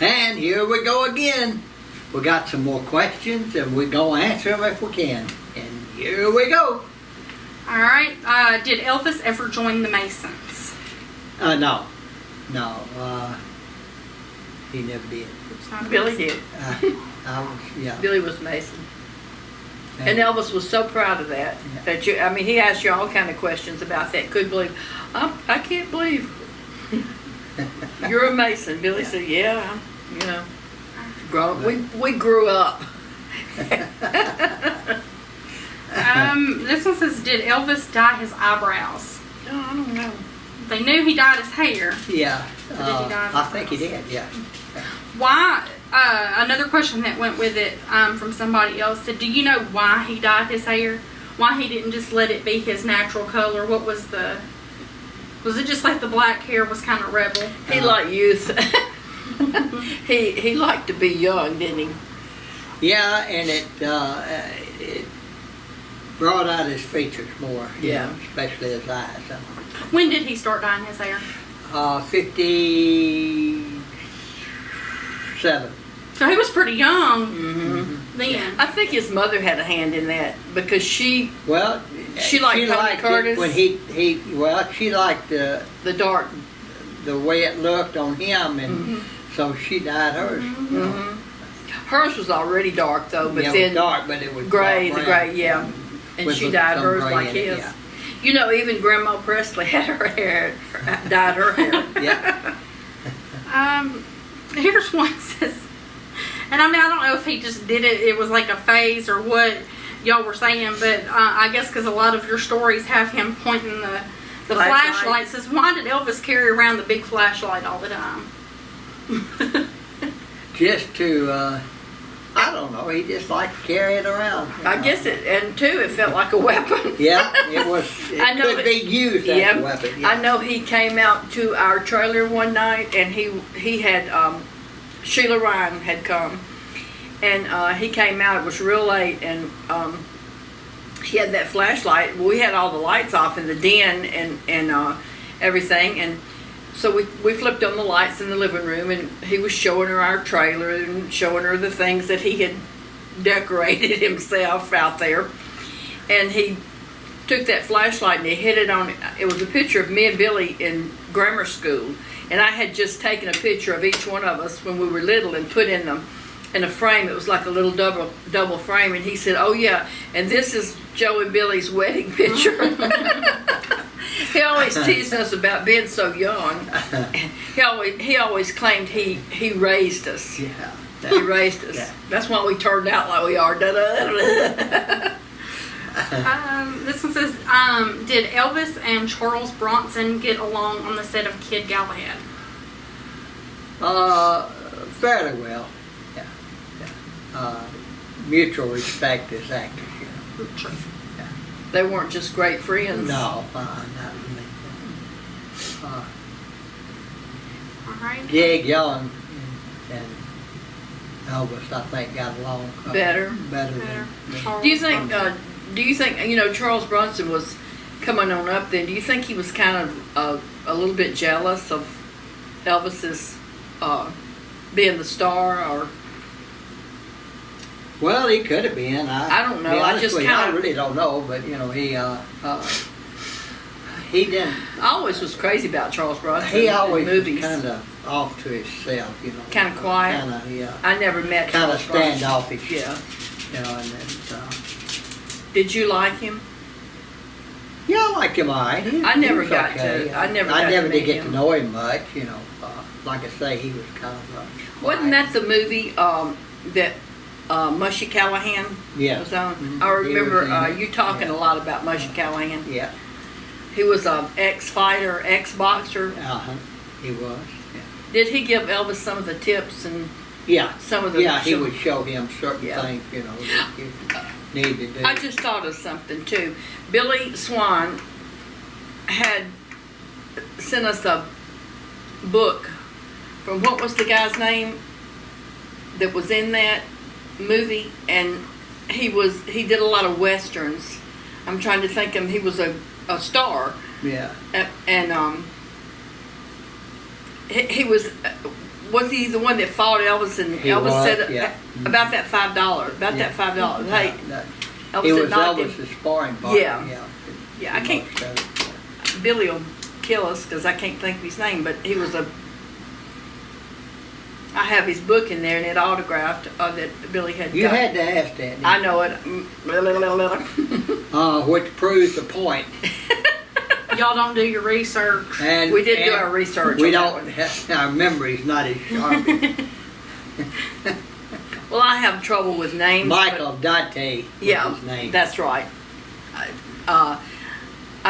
And here we go again. We got some more questions and we're going to answer them if we can. And here we go. All right. Did Elvis ever join the Masons? No. He never did. Billy did. Yeah. Billy was Mason. And Elvis was so proud of that. Yeah. That you, I mean, he asked you all kind of questions about that. Couldn't believe. I can't believe you're a Mason. Billy said, "Yeah, you know, we grew up." This one says, "Did Elvis dye his eyebrows?" No, I don't know. They knew he dyed his hair. Yeah. Did he dye his I think he eyebrows? did. Yeah. Why? Another question that went with it from somebody else said, "Do you know why he dyed his hair? Why he didn't just let it be his natural color? What was the? Was it just like the black hair was kind of rebel?" He liked youth. he liked to be young, didn't he? Yeah, and it brought out his features more. Yeah. Especially his eyes. When did he start dyeing his hair? 57. So he was pretty young Mm-hmm. then. I think his mother had a hand in that because she Well, She liked Tony Curtis? it when she liked the dark. the way it looked on him, and so she dyed hers. Mm-hmm. Hers was already dark though, but Yeah, it then was dark, but it was gray, dark the brown. gray, yeah. And With she dyed some hers gray like in it, his. yeah. You know, even Grandma Presley had her hair dyed her hair. Yeah. Here's one that says, and I mean, I don't know if he just did it, it was like a phase or what y'all were saying, but I guess because a lot of your stories have him pointing the flashlight. Says, why did Elvis carry around the big flashlight all the time? Just to, I don't know, he just liked to carry it around. I guess it, and too, it felt like a weapon. Yeah, it was. I know Could be used as a weapon. Yeah. I know he came out to our trailer one night, and he had Sheila Ryan had come, and he came out. It was real late, and he had that flashlight. We had all the lights off in the den and everything, and so we flipped on the lights in the living room, and he was showing her our trailer and showing her the things that he had decorated himself out there, and he took that flashlight and he hit it on. It was a picture of me and Billy in grammar school, and I had just taken a picture of each one of us when we were little and put in a frame. It was like a little double frame, and he said, "Oh yeah, and this is Joe and Billy's wedding picture." He always teased us about being so young. He always claimed he raised us. Yeah. He raised us. Yeah. That's why we turned out like we are. This one says, did Elvis and Charles Bronson get along on the set of Kid Galahad? Fairly well. Yeah. Mutual respect as actors, you know. True. They weren't just great friends. No, not really. All right. Jig Young and Elvis, I think, got along Better. than Charles Do you think? Bronson. Do you think? You know, Charles Bronson was coming on up then. Do you think he was kind of a little bit jealous of Elvis's being the star, or? Well, he could have been. I don't know. Be I honest just with you, kinda- I really don't know, but you know, he didn't. I always was crazy about Charles Bronson. He always in was movies. kind of off to himself, you know. Kind of quiet. Kind of, yeah. I never met Kind of Charles Bronson. standoffish. Yeah. You know, and then, Did you like him? yeah, I liked him all right. He never was got okay. to- I never got to did meet get him. to know him much, you know. Like I say, he was kind of Wasn't quiet. that the movie that Mushy Callahan Yeah. was on? Mhm. I He was remember in it. you talking Yeah. a lot about Mushy Callahan. Yeah. He was an ex-fighter, ex-boxer. He was. Did he give Elvis some of the tips and Yeah. some of the? Yeah, he would show him certain Yeah. things, you know, that you need to do. I just thought of something too. Billy Swan had sent us a book from, what was the guy's name that was in that movie, and he did a lot of westerns. I'm trying to think of, he was a star, Yeah. and he was Was he the one that fought Elvis? And He Elvis was, said yeah. about that $5. About that $5. Hey, Elvis He had was knocked him. Elvis's sparring partner. Yeah. Yeah, I can't. Billy will kill us because I can't think of his name, but he was a. I have his book in there and it autographed that Billy had. You got. had to ask that. I know it. Which proves the point. Y'all don't do your research. And We did do our research. We on that don't. one. Our memory's not as sharp. Well, I have trouble with names. Michael Dante. Was Yeah, his name. that's right. I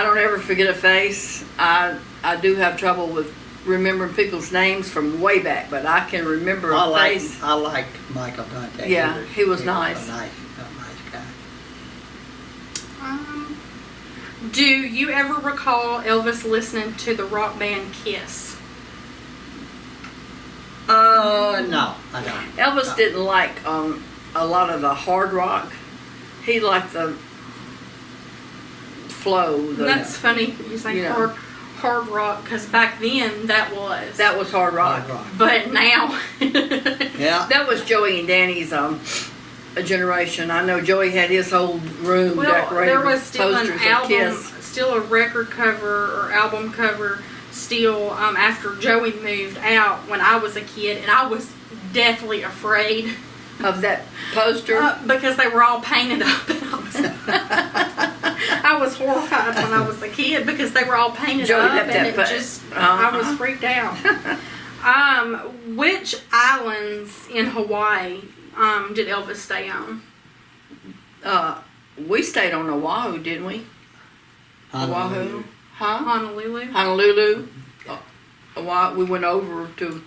don't ever forget a face. I do have trouble with remembering people's names from way back, but I can remember a face. I liked Michael Dante. Yeah, he was nice. A nice guy. Do you ever recall Elvis listening to the rock band Kiss? No, I don't. Elvis No. didn't like a lot of the hard rock. He liked the flow. That's funny you say Yeah. hard rock, because back then that was. That was hard rock. Hard rock. But now. Yeah. That was Joey and Danny's a generation. I know Joey had his whole room Well, decorated there was with still an posters of album, Kiss. still a record cover or album cover, still after Joey moved out when I was a kid, and I was deathly afraid Of that poster. because they were all painted up. And I was horrified when I was a kid because they were all painted Joey up, left and that it pa- just Uh-huh. I was freaked out. Which islands in Hawaii did Elvis stay on? We stayed on Oahu, didn't we? Oahu. Huh? Honolulu. Honolulu. Oahu. We went over to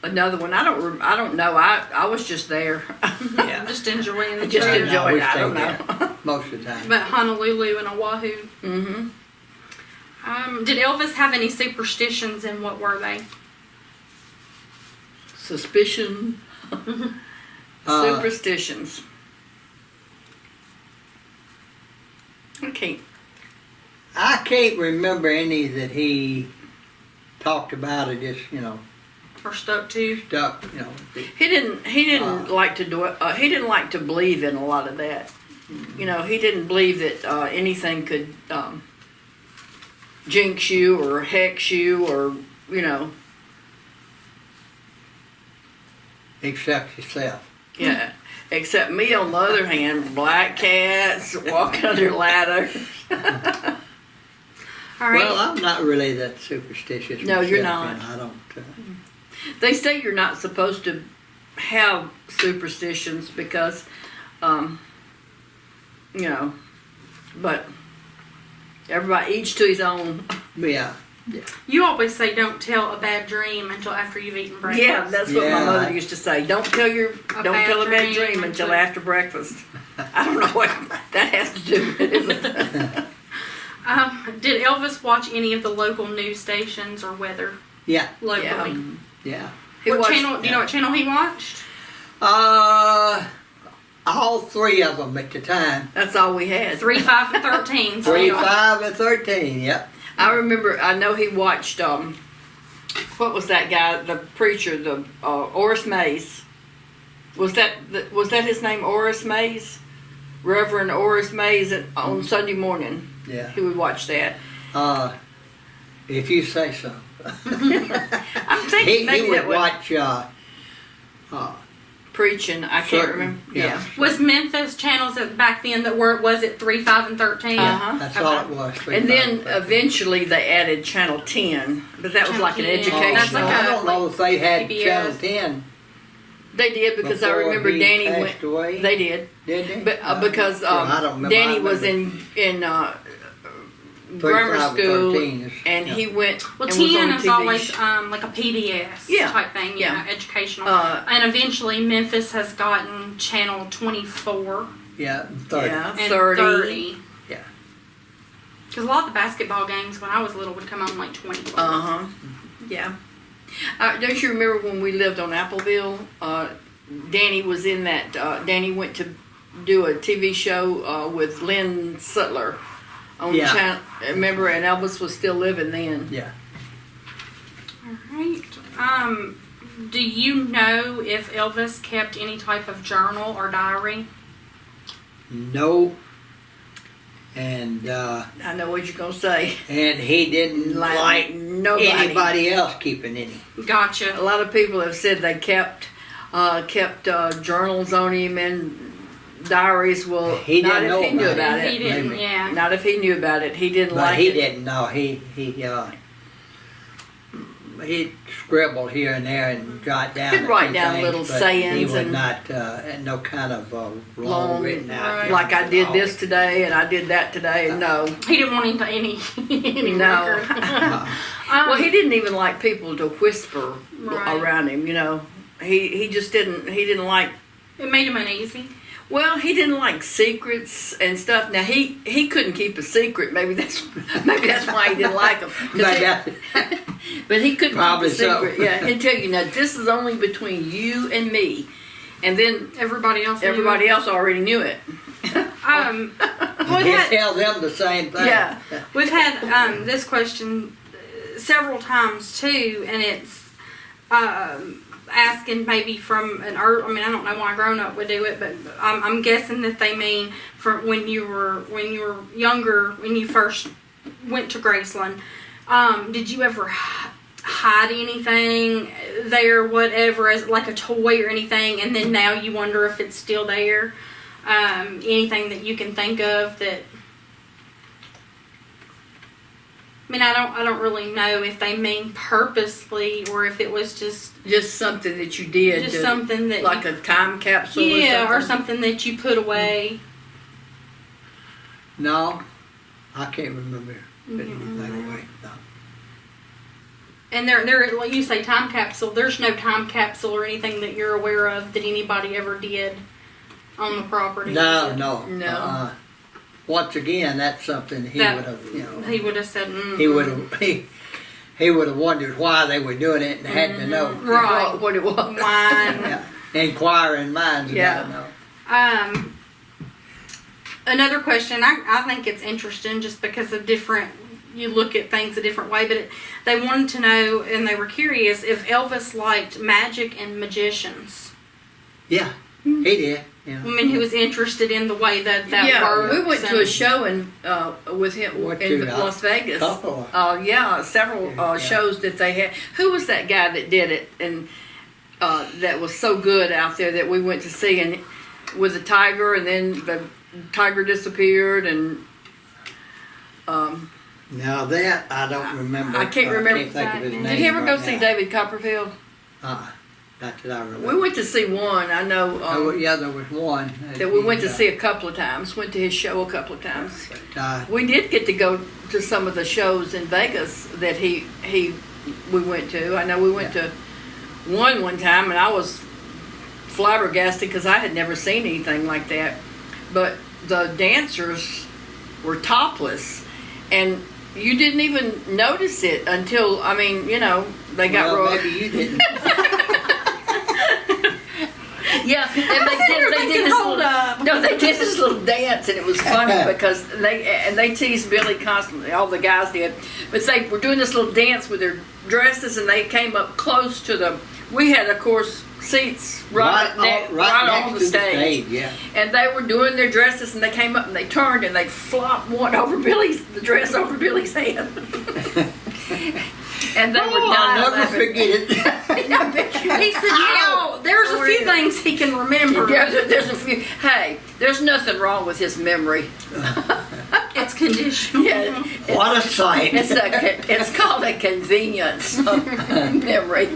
another one. I don't know. I was just there. Yeah. Just enjoying the Just trip. enjoyed we it. I don't stayed know. Most of the time. But Honolulu and Oahu. Mm-hmm. Did Elvis have any superstitions, and what were they? Suspicion. Superstitions. Okay. I can't remember any that he talked about or just, Or stuck to? stuck, He didn't like to do it. He didn't like to believe in a lot of that. He didn't believe that anything could jinx you or hex you or except yourself. yeah. Except me, on the other hand, black cats walking under ladders. All right. Well, I'm not really that superstitious. No, you're myself, not. and I don't. They say you're not supposed to have superstitions because, but everybody, each to his own. Yeah. You always say don't tell a bad dream until after you've eaten breakfast. Yeah, that's what my Yeah. mother used to say. Don't tell a bad dream until after breakfast. I don't know what that has to do with it. Did Elvis watch any of the local news stations or weather Yeah. locally? Yeah. He What watched- channel? Do you know what channel he watched? All three of them at the time. That's all we had. 3, 5, and 13. 3, 5, and 13. Yep. I remember. I know he watched. What was that guy? The preacher, the Oris Mays. Was that his name? Oris Mays, Reverend Oris Mays on Sunday morning. Yeah. He would watch that. If you say so. I'm thinking He maybe would that was watch. preaching. I can't Certain- remember. yeah. Yeah. Was Memphis channels back then that were was it 3, 5, and 13? Uh-huh. That's all it was. 3, And 5, then 13. eventually they added Channel 10, but that was Channel like an 10. educational. That's like I don't know if they had PBS. Channel 10 They did because I before remember he Danny passed went. away. They did, Did they? but because I don't remember. Danny I was remember in 3, grammar 5, and school, 13 is- and yeah. he went. Well, and was 10 on is TV. always like a PBS Yeah, type thing, yeah. educational. And and eventually Memphis has gotten channel 24 Yeah, 30. yeah, and 30. Yeah. Because a lot of the basketball games when I was little would come on like 24. Yeah. Don't you remember when we lived on Appleville? Danny was in that. Danny went to do a TV show with Lynn Sutler on Yeah. the channel. Remember, and Elvis was still living then. Yeah. All right. Do you know if Elvis kept any type of journal or diary? No. And I know what you're gonna say. and he didn't like nobody. anybody else keeping any. Gotcha. A lot of people have said they kept journals on him and diaries. Well, He not didn't if know he knew about about it. He it. didn't, maybe. yeah. Not if he knew about it. He didn't But like he it. didn't know. He scribbled here and there and jot down. He'd a write few down things, little but he sayings would and- not no kind of long Long, written out. right. Like I did this today and I did that today. No. He didn't want any No. record. Well, he didn't even like people to whisper Right. around him. You know, he just didn't. He didn't like. It made him uneasy. Well, he didn't like secrets and stuff. Now he couldn't keep a secret. Maybe that's why he didn't like them. But he couldn't Probably keep a secret. so. Yeah, he'd tell you, now this is only between you and me, and then Everybody else. knew. everybody else already knew it. We've He had tell them the same thing. Yeah. we've had this question several times too, and it's asking maybe from an I don't know why a grown up would do it, but I'm guessing that they mean from when you were younger, when you first went to Graceland. Did you ever hide anything there, whatever, as like a toy or anything, and then now you wonder if it's still there? Anything that you can think of that? I don't really know if they mean purposely or if it was just Something that you did. just something that like a time capsule. yeah, or or something. something that you put away. No, I can't remember putting anything away. No. And there, like you say, time capsule. There's no time capsule or anything that you're aware of that anybody ever did on the property. No, is it? no. No. Once again, that's something he That- would have, He would have said, he would have, he would have wondered why they were doing it and had to know. Right. What it was. Wine. Yeah. Inquiring minds Yeah. about know. Another question. I think it's interesting just because of different. You look at things a different way, but they wanted to know and they were curious if Elvis liked magic and magicians. Yeah, he did. Yeah. He was interested in the way that Yeah, works. we went to a show with him What in to, Las Vegas. couple? Yeah, several Yeah. shows that they had. Who was that guy that did it and that was so good out there that we went to see, and with the tiger, and then the tiger disappeared, and Now that I don't remember. I can't remember. Can't think of his Did name did you ever go right see now. David Copperfield? Not that I remember. We went to see one. I know yeah, there was one that we went to see a couple of times. Went to his show a couple of times. But, We did get to go to some of the shows in Vegas that we went to. I know we went to one time, and I was flabbergasted because I had never seen anything like that. But the dancers were topless, and you didn't even notice it until they got well, rolled. maybe you didn't. Yeah, and they did this Hold little, up. no, they did this little dance, and it was funny because they teased Billy constantly. All the guys did, but they were doing this little dance with their dresses, and they came up close to the. We had, of course, seats right on the next to stage. Yeah. And they were doing their dresses, and they came up and they turned and they flopped one over the dress over Billy's head. And they were dying I'll never laughing. forget it. I bet you- He said, there's a few things he can remember. Yeah, there's a few. Hey, there's nothing wrong with his memory. It's conditional. Yeah, What a sight. it's called a convenience memory.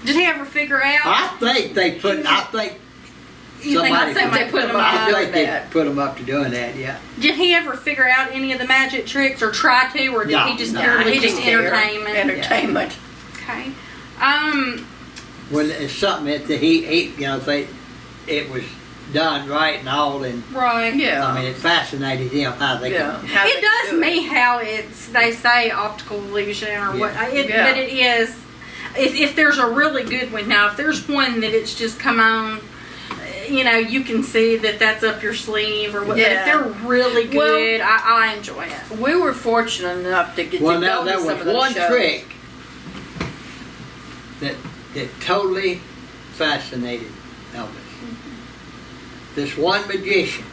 Did he ever figure out? I think they put. You think Somebody they put him up I to think doing they that. put him up to doing that. Yeah. Did he ever figure out any of the magic tricks or try to, or did No, he just no, purely he just didn't care. entertainment? Entertainment. Okay. When it's something that he say it was done right and all, and Right. Yeah. I mean it fascinated him how they Yeah. could. How It they does do me how they say optical illusion or what, Yeah. but it is. If there's a really good one now, if there's one that it's just come on, you can see that that's up your sleeve or what. Yeah. But if they're really good, I enjoy it. We were fortunate enough to get Well, to now go there to some was of those one shows. trick that totally fascinated Elvis. This one magician,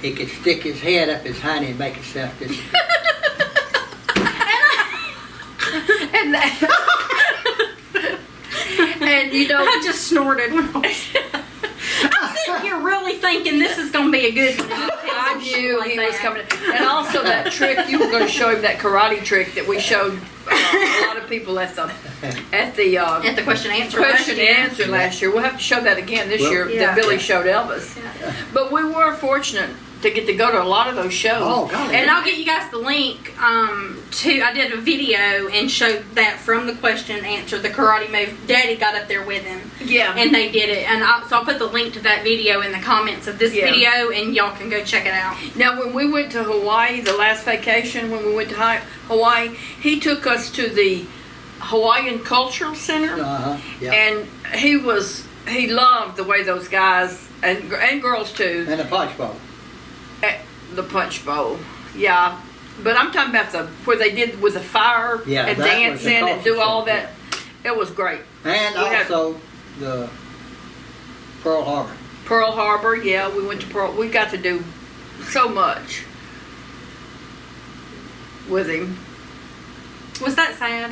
he could stick his head up his hiney and make himself disappear. And that, and you know, I just snorted when I was I'm sitting here really thinking this is going to be a good one. I knew he was coming. And also that trick, you were going to show him that karate trick that we showed a lot of people at the At the question and answer last year. We'll have to show that again this year yeah. that Billy showed Elvis. Yeah. But we were fortunate to get to go to a lot of those shows. Oh, God. And I'll get you guys the link I did a video and showed that from the question and answer, the karate move. Daddy got up there with him. Yeah. And they did it. And so I'll put the link to that video in the comments of this video, and y'all can go check it out. Now, when we went to Hawaii, the last vacation, when we went to Hawaii, he took us to the Hawaiian Cultural Center. Yeah. And he loved the way those guys, and girls too, And a punch bowl. the punch bowl. Yeah. But I'm talking about where they did with the fire Yeah, and that was dancing the and do all culture that. It was great. And We had- also the Pearl Harbor. Pearl Harbor, yeah, we went to Pearl. We got to do so much with him. Was that sad?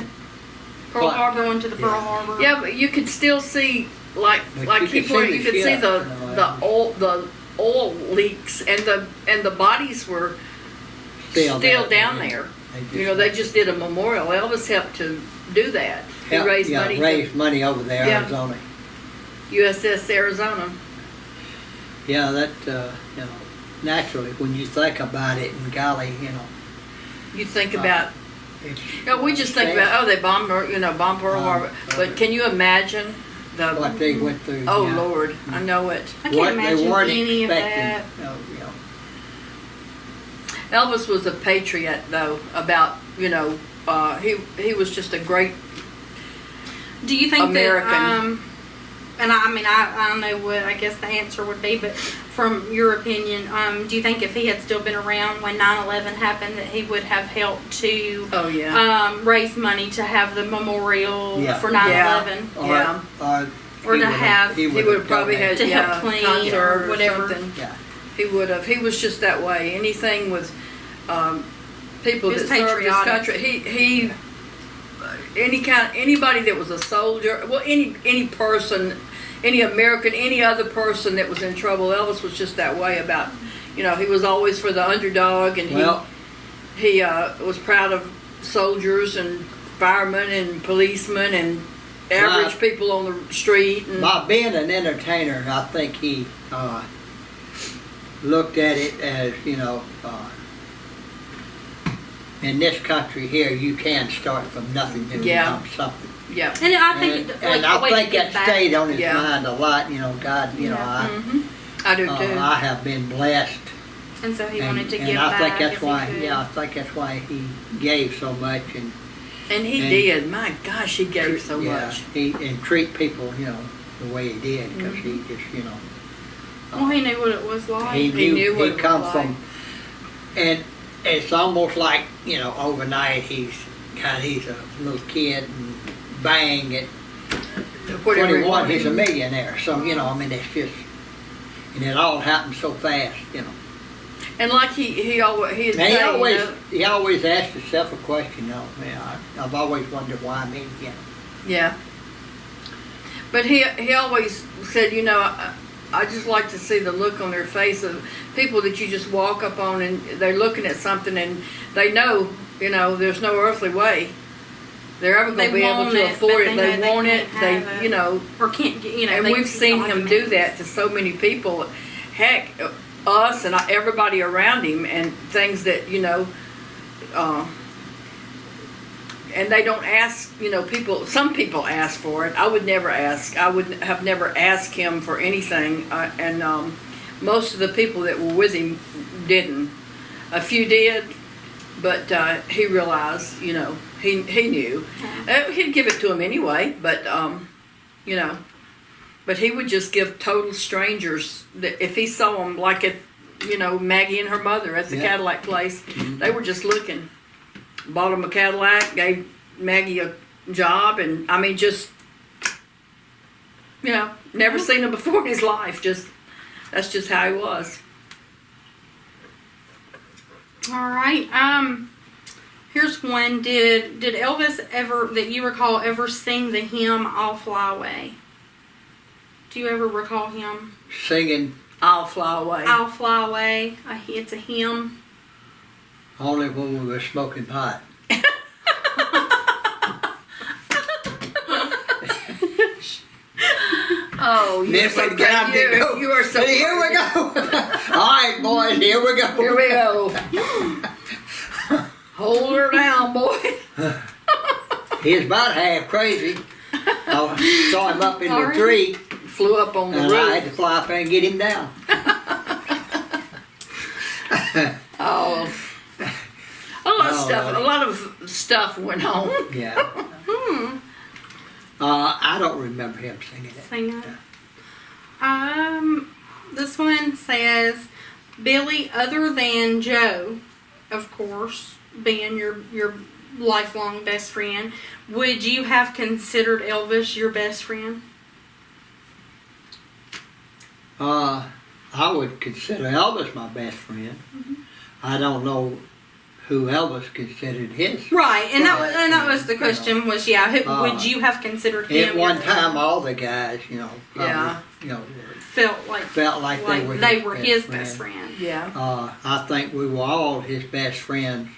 Pearl What? Harbor. Going to the Pearl Yeah. Harbor? Yeah, but you could still see But you he could put, see you the could see ship, the oil leaks and the bodies were still down there. You know, they just did a memorial. Elvis helped to do that. He raised money. Raised money over there, Yeah. Arizona. USS Arizona. Yeah, that naturally when you think about it, and golly, You think about. it's We just think sad about they bombed bomb Pearl Harbor. But can you imagine what they went through. Oh yeah. Lord, I know it. I can't What imagine they weren't any of that. expecting. Elvis was a patriot, though. About he was just a great. Do you think American. that, and I don't know what I guess the answer would be, but from your opinion, do you think if he had still been around when 9/11 happened, that he would have helped to Oh yeah. raise money to have the memorial Yeah. for 9/11? Yeah. Or to have- He would have probably had To help clean concert or whatever. something. Yeah. He would have. He was just that way. Anything with people He that was served his patriotic. country. He anybody that was a soldier. Well, any person, any American, any other person that was in trouble. Elvis was just that way about. He was always for the underdog, and he was proud of soldiers and firemen and policemen and average people on the street. And By being an entertainer, I think he looked at it as, in this country here, you can start from nothing to Yeah. become something. yeah, And I think, And the I way to think get that back. stayed on his Yeah. mind a lot. God, I do too. I have been blessed. And so he wanted to and give I back. think that's if he why. could. Yeah, I think that's why he gave so much and And he did. My gosh, he gave so much. and treat people, the way he did because he just, Well, he knew what it was like. he knew what he it was come like. from, and it's almost like overnight he's a little kid and bang at Whatever he 21 wanted. he's a millionaire. So it's just, and it all happened so fast, And like he always he'd And say, he always asked himself a question. I've always wondered why me. yeah. But he always said, I just like to see the look on their face of people that you just walk up on and they're looking at something and they know, there's no earthly way they're ever going to They be able want to it, afford but it. they They know want they it. can't They, have or can't get, and they we've seen don't him have do the that to so many people. Heck, us and everybody around him, and things that and they don't ask. People. Some people ask for it. I would never ask. I would have never asked him for anything. And most of the people that were with him didn't. A few did, but he realized. He knew. He'd give it to him anyway, but But he would just give total strangers, that if he saw them, like at, Maggie and her mother at the Cadillac place, they were just looking. Bought them a Cadillac, gave Maggie a job, and I mean, just, never seen him before in his life. That's just how he was. All right. Here's one. Did Elvis ever, that you recall, ever sing the hymn "I'll Fly Away"? Do you ever recall him Singing I'll fly away. "I'll Fly Away"? It's a hymn. only when we were smoking pot. Oh, you're so Get up, great. go. You are so Hey, here we great. go. All right, boys, here we go. Here we go. Hold her down, boy. He's about half crazy. I saw him up in the Sorry. tree, Flew up on the and I had to roof. fly up there and get him down. Oh. A lot of stuff went on. Yeah. I don't remember him singing it. Sing it. This one says, Billy, other than Joe, of course, being your lifelong best friend, would you have considered Elvis your best friend? I would consider Elvis my best friend. I don't know who Elvis considered his. Right, and that was the question was, would you have considered him? At one time, all the guys, probably, Yeah. felt like they were his best friend. Yeah, I think we were all his best friends.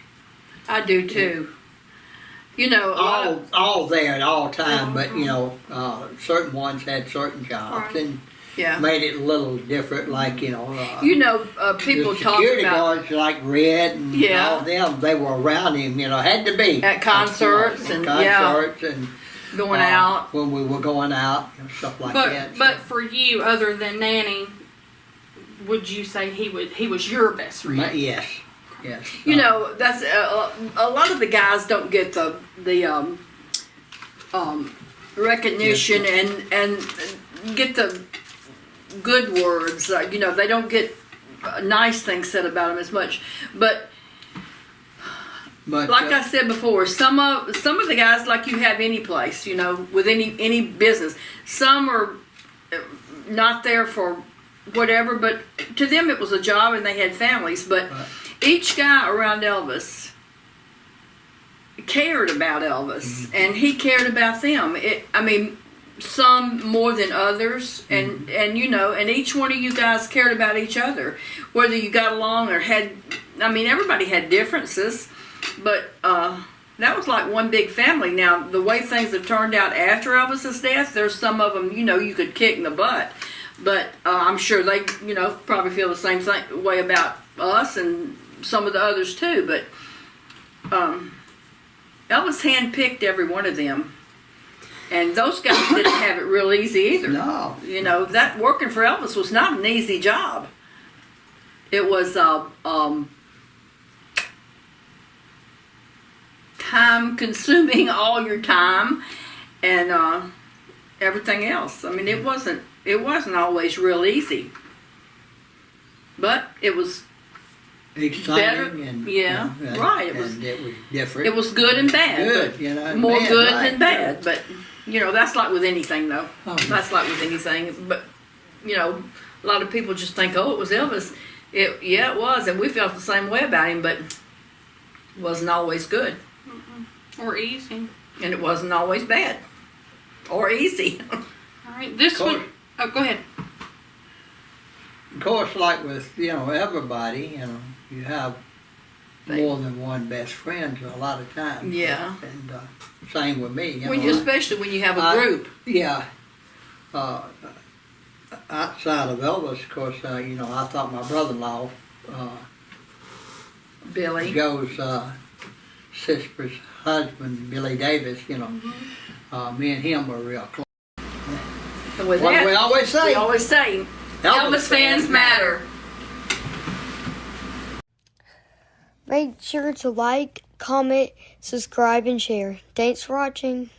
I do too. All there at all time, but certain ones had certain jobs Right. and Yeah. made it a little different. Like people people the talk security about guards like Red and Yeah. all them. They were around him. Had to be At concerts and, concerts and going out. when we were going out, stuff like that. But for you, other than Nanny, would you say he was your best friend? Yes. That's a lot of the guys don't get the recognition and get the good words. They don't get nice things said about them as much. But like I said before, some of the guys, like you have any place, with any business, some are not there for whatever, but to them it was a job and they had families. But each guy around Elvis cared about Elvis, and he cared about them. Some more than others, and each one of you guys cared about each other, whether you got along or had. Everybody had differences, but that was like one big family. Now, the way things have turned out after Elvis's death, there's some of them, you could kick in the butt, but I'm sure they, probably feel the same way about us and some of the others too. But Elvis handpicked every one of them. And those guys didn't have it real easy either. No. That working for Elvis was not an easy job. It was time consuming, all your time, and everything else. It wasn't always real easy. But it was exciting better. And Right. It was different. It was good and bad. Good, more bad, good right. than bad. But that's like with anything, though. Oh. That's like with anything. But a lot of people just think, oh, it was Elvis. It was, and we felt the same way about him. But it wasn't always good, Or easy. and it wasn't always bad or easy. All right, this one. Oh, go ahead. Of course, like with everybody, you have more than one best friend a lot of times. Yeah. And same with me. Especially when you have a group. Outside of Elvis, of course, I thought my brother-in-law, Billy. Joe's sister's husband, Billy Davis, me and him were real close. And with What that, do we always say? we always say, Elvis fans matter. Make sure to like, comment, subscribe, and share. Thanks for watching.